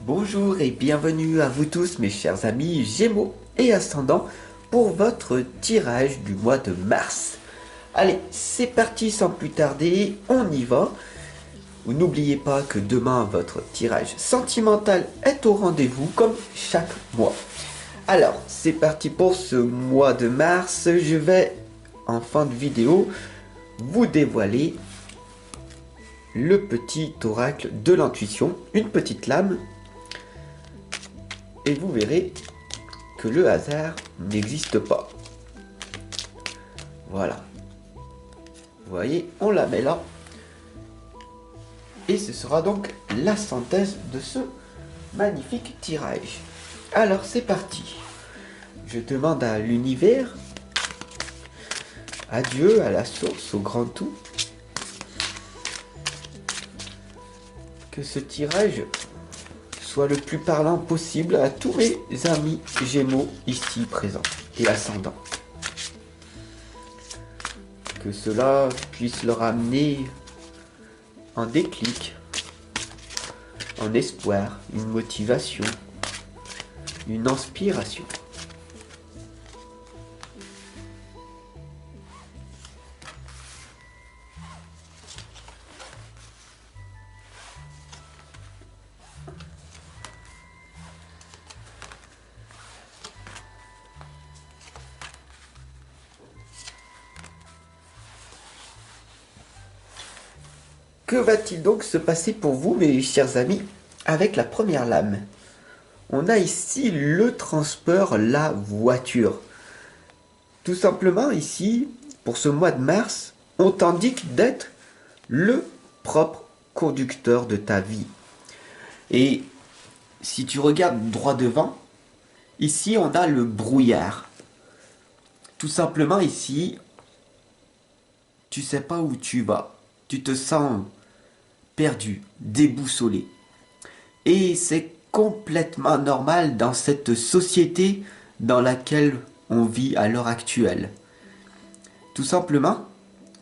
Bonjour et bienvenue à vous tous mes chers amis Gémeaux et Ascendants pour votre tirage du mois de mars. Allez, c'est parti sans plus tarder, on y va. N'oubliez pas que demain votre tirage sentimental est au rendez-vous comme chaque mois. Alors, c'est parti pour ce mois de mars. Je vais en fin de vidéo vous dévoiler le petit oracle de l'intuition, une petite lame. Et vous verrez que le hasard n'existe pas. Voilà. Vous voyez, on la met là. Et ce sera donc la synthèse de ce magnifique tirage. Alors c'est parti. Je demande à l'univers, à Dieu, à la source, au grand tout, que ce tirage soit le plus parlant possible à tous mes amis Gémeaux ici présents et ascendants. Que cela puisse leur amener un déclic, un espoir, une motivation, une inspiration. Que va-t-il donc se passer pour vous, mes chers amis, avec la première lame? On a ici le transport, la voiture. Tout simplement ici, pour ce mois de mars, on t'indique d'être le propre conducteur de ta vie. Et si tu regardes droit devant, ici on a le brouillard. Tout simplement ici, tu sais pas où tu vas. Tu te sens perdu, déboussolé. Et c'est complètement normal dans cette société dans laquelle on vit à l'heure actuelle. Tout simplement,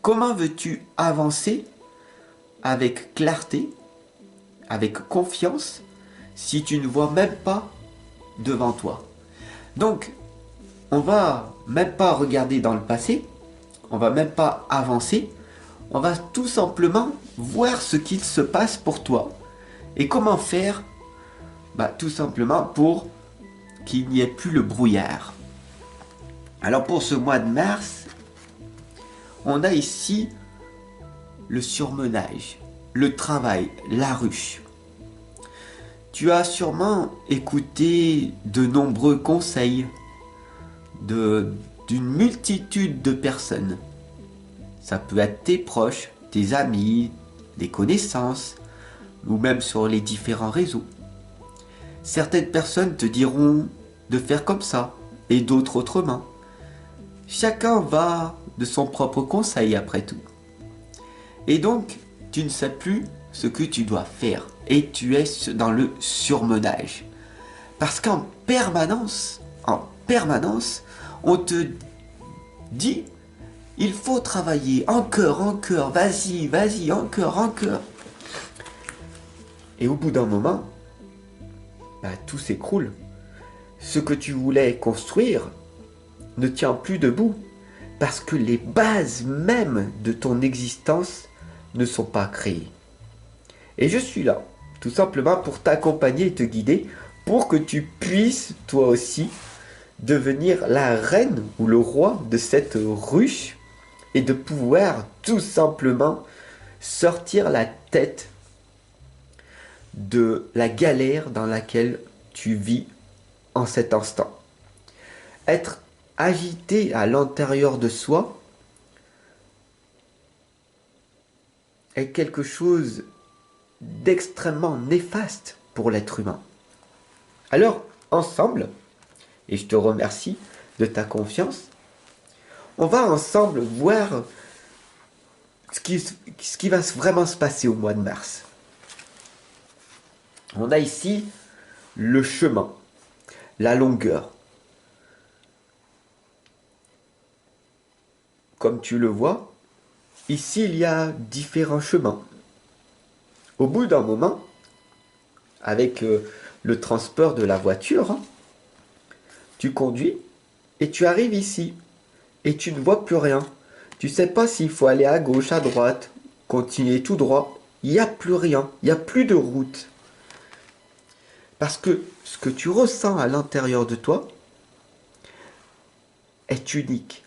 comment veux-tu avancer avec clarté, avec confiance, si tu ne vois même pas devant toi? Donc, on va même pas regarder dans le passé, on va même pas avancer, on va tout simplement voir ce qui se passe pour toi. Et comment faire? Tout simplement pour qu'il n'y ait plus le brouillard. Alors pour ce mois de mars, on a ici le surmenage, le travail, la ruche. Tu as sûrement écouté de nombreux conseils d'une multitude de personnes. Ça peut être tes proches, tes amis, des connaissances, ou même sur les différents réseaux. Certaines personnes te diront de faire comme ça, et d'autres autrement. Chacun va de son propre conseil après tout. Et donc, tu ne sais plus ce que tu dois faire, et tu es dans le surmenage. Parce qu'en permanence, on te dit, il faut travailler, encore, vas-y, encore. Et au bout d'un moment, tout s'écroule. Ce que tu voulais construire ne tient plus debout parce que les bases même de ton existence ne sont pas créées. Et je suis là, tout simplement pour t'accompagner et te guider pour que tu puisses, toi aussi, devenir la reine ou le roi de cette ruche et de pouvoir tout simplement sortir la tête de la galère dans laquelle tu vis en cet instant. Être agité à l'intérieur de soi est quelque chose d'extrêmement néfaste pour l'être humain. Alors, ensemble, et je te remercie de ta confiance, on va ensemble voir ce qui va vraiment se passer au mois de mars. On a ici le chemin, la longueur. Comme tu le vois, ici il y a différents chemins. Au bout d'un moment, avec le transport de la voiture, hein. Tu conduis et tu arrives ici et tu ne vois plus rien. Tu sais pas s'il faut aller à gauche, à droite, continuer tout droit. Il n'y a plus rien, il n'y a plus de route. Parce que ce que tu ressens à l'intérieur de toi est unique.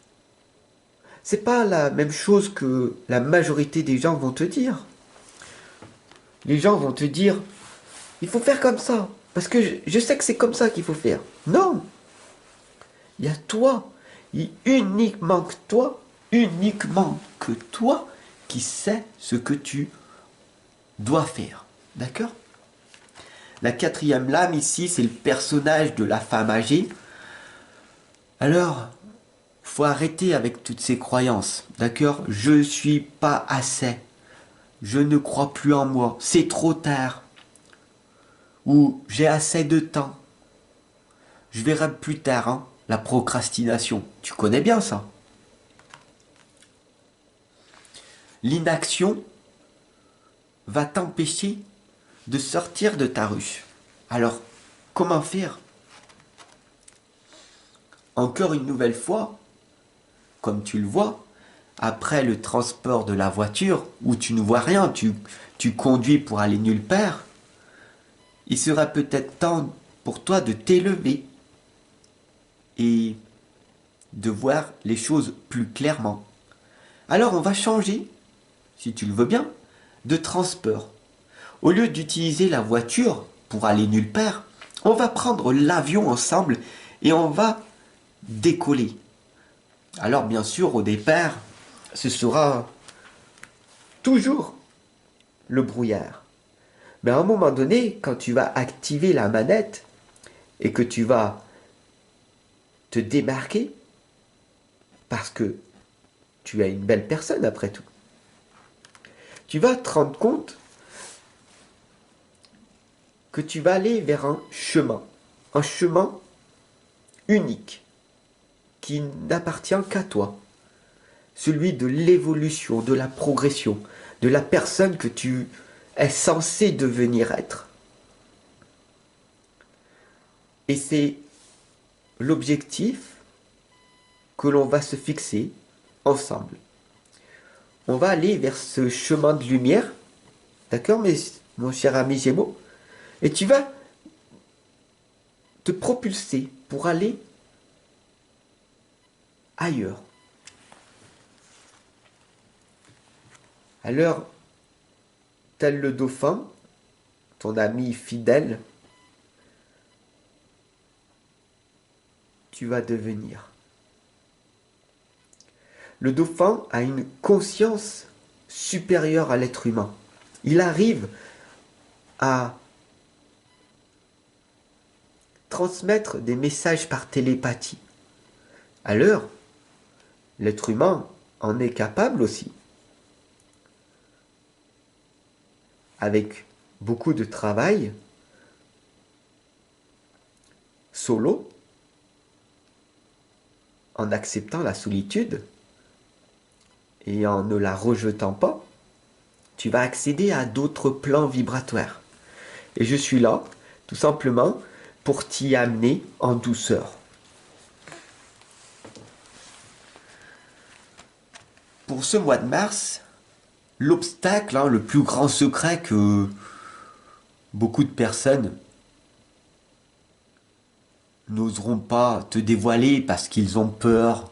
C'est pas la même chose que la majorité des gens vont te dire. Les gens vont te dire, il faut faire comme ça, parce que je sais que c'est comme ça qu'il faut faire. Non, il y a toi, uniquement que toi qui sais ce que tu dois faire. D'accord? La quatrième lame ici, c'est le personnage de la femme âgée. Alors, faut arrêter avec toutes ces croyances. D'accord? Je suis pas assez. Je ne crois plus en moi. C'est trop tard. Ou j'ai assez de temps. Je verrai plus tard, hein. La procrastination. Tu connais bien ça. L'inaction va t'empêcher de sortir de ta ruche. Alors, comment faire? Encore une nouvelle fois, comme tu le vois, après le transport de la voiture, où tu ne vois rien, tu conduis pour aller nulle part, il sera peut-être temps pour toi de t'élever et de voir les choses plus clairement. Alors on va changer, si tu le veux bien, de transport. Au lieu d'utiliser la voiture pour aller nulle part, on va prendre l'avion ensemble et on va décoller. Alors bien sûr, au départ, ce sera toujours le brouillard. Mais à un moment donné, quand tu vas activer la manette et que tu vas te démarquer, parce que tu es une belle personne après tout, tu vas te rendre compte que tu vas aller vers un chemin unique, qui n'appartient qu'à toi, celui de l'évolution, de la progression, de la personne que tu es censé devenir être. Et c'est l'objectif que l'on va se fixer ensemble. On va aller vers ce chemin de lumière, d'accord, mon cher ami Gémeaux, et tu vas te propulser pour aller ailleurs. Alors, tel le dauphin, ton ami fidèle, tu vas devenir. Le dauphin a une conscience supérieure à l'être humain. Il arrive à transmettre des messages par télépathie. Alors, l'être humain en est capable aussi. Avec beaucoup de travail, solo, en acceptant la solitude et en ne la rejetant pas, tu vas accéder à d'autres plans vibratoires. Et je suis là, tout simplement, pour t'y amener en douceur. Pour ce mois de mars, l'obstacle, hein, le plus grand secret que beaucoup de personnes n'oseront pas te dévoiler parce qu'ils ont peur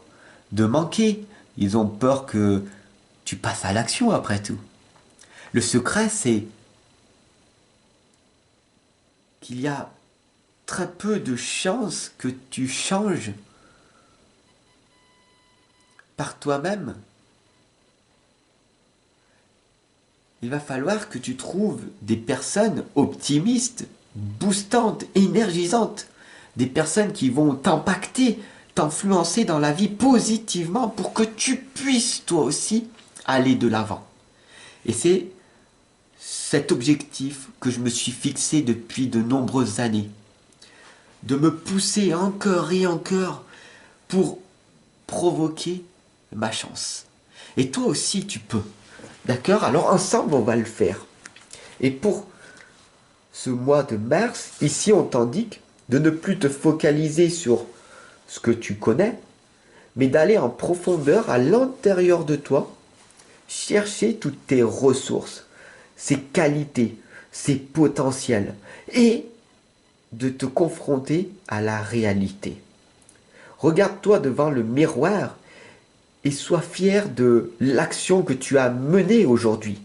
de manquer. Ils ont peur que tu passes à l'action après tout. Le secret, c'est qu'il y a très peu de chances que tu changes par toi-même. Il va falloir que tu trouves des personnes optimistes, boostantes, énergisantes, des personnes qui vont t'impacter, t'influencer dans la vie positivement pour que tu puisses toi aussi aller de l'avant. Et c'est cet objectif que je me suis fixé depuis de nombreuses années, de me pousser encore et encore pour provoquer ma chance. Et toi aussi tu peux. D'accord? Alors ensemble on va le faire. Et pour ce mois de mars, ici on t'indique de ne plus te focaliser sur ce que tu connais, mais d'aller en profondeur à l'intérieur de toi, chercher toutes tes ressources, ses qualités, ses potentiels, et de te confronter à la réalité. Regarde-toi devant le miroir et sois fier de l'action que tu as menée aujourd'hui.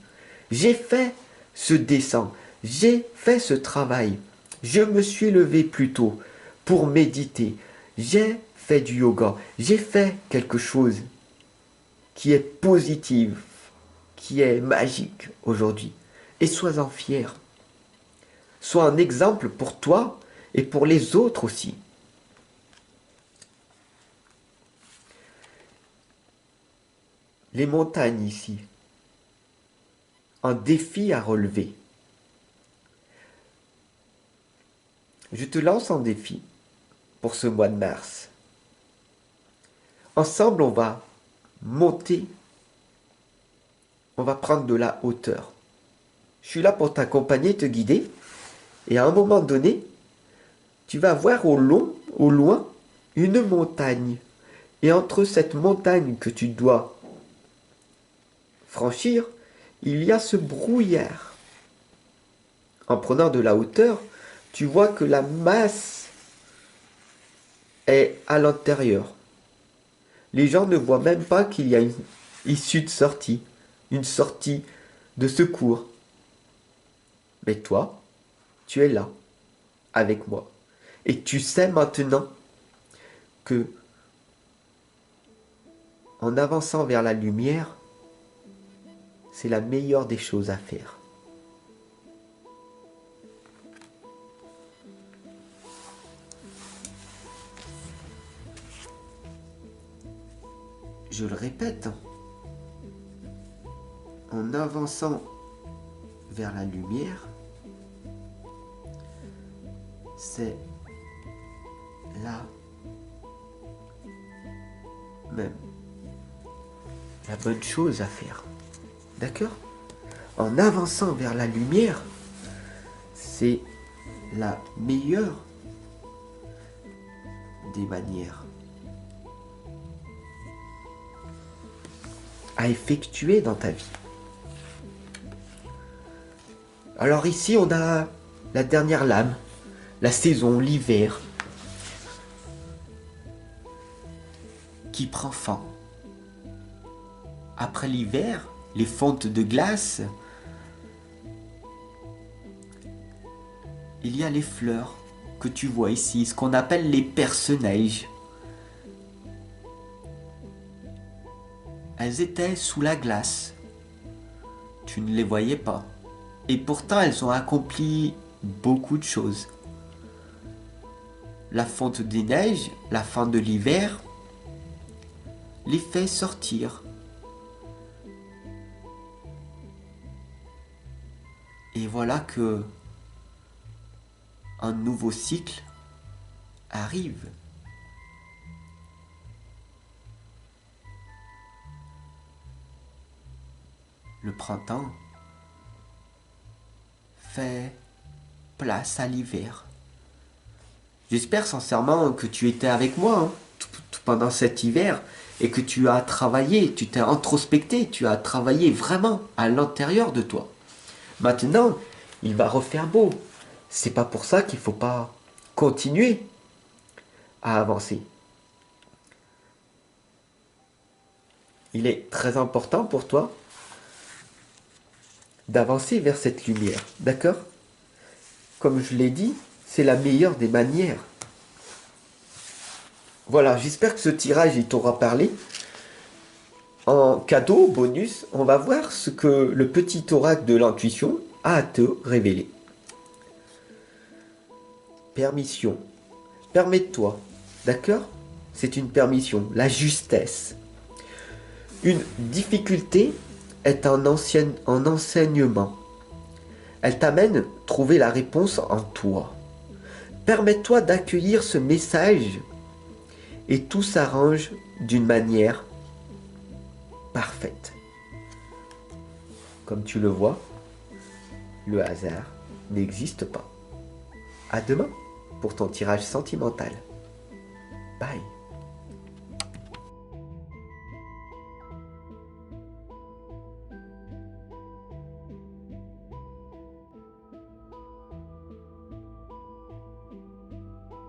J'ai fait ce dessin, j'ai fait ce travail, je me suis levé plus tôt pour méditer, j'ai fait du yoga, j'ai fait quelque chose qui est positif, qui est magique aujourd'hui. Et sois-en fier. Sois un exemple pour toi et pour les autres aussi. Les montagnes ici, un défi à relever. Je te lance un défi pour ce mois de mars. Ensemble, on va monter, on va prendre de la hauteur. Je suis là pour t'accompagner, te guider. Et à un moment donné, tu vas voir au loin, une montagne. Et entre cette montagne que tu dois franchir, il y a ce brouillard. En prenant de la hauteur, tu vois que la masse est à l'intérieur. Les gens ne voient même pas qu'il y a une issue de sortie, une sortie de secours. Mais toi, tu es là, avec moi. Et tu sais maintenant que, en avançant vers la lumière, c'est la meilleure des choses à faire. Je le répète, en avançant vers la lumière, c'est là même la bonne chose à faire. D'accord? En avançant vers la lumière, c'est la meilleure des manières à effectuer dans ta vie. Alors ici, on a la dernière lame, la saison, l'hiver, qui prend fin. Après l'hiver, les fontes de glace, il y a les fleurs que tu vois ici, ce qu'on appelle les perce-neige. Elles étaient sous la glace. Tu ne les voyais pas. Et pourtant, elles ont accompli beaucoup de choses. La fonte des neiges, la fin de l'hiver, les fait sortir. Et voilà que un nouveau cycle arrive. Le printemps fait place à l'hiver. J'espère sincèrement que tu étais avec moi pendant cet hiver et que tu as travaillé, tu t'es introspecté, tu as travaillé vraiment à l'intérieur de toi. Maintenant, il va refaire beau. C'est pas pour ça qu'il faut pas continuer à avancer. Il est très important pour toi d'avancer vers cette lumière, d'accord? Comme je l'ai dit, c'est la meilleure des manières. Voilà, j'espère que ce tirage il t'aura parlé. En cadeau, bonus, on va voir ce que le petit oracle de l'intuition a à te révéler. Permission. Permets-toi, d'accord? C'est une permission, la justesse. Une difficulté est un enseignement. Elle t'amène à trouver la réponse en toi. Permets-toi d'accueillir ce message et tout s'arrange d'une manière parfaite. Comme tu le vois, le hasard n'existe pas. À demain pour ton tirage sentimental. Bye.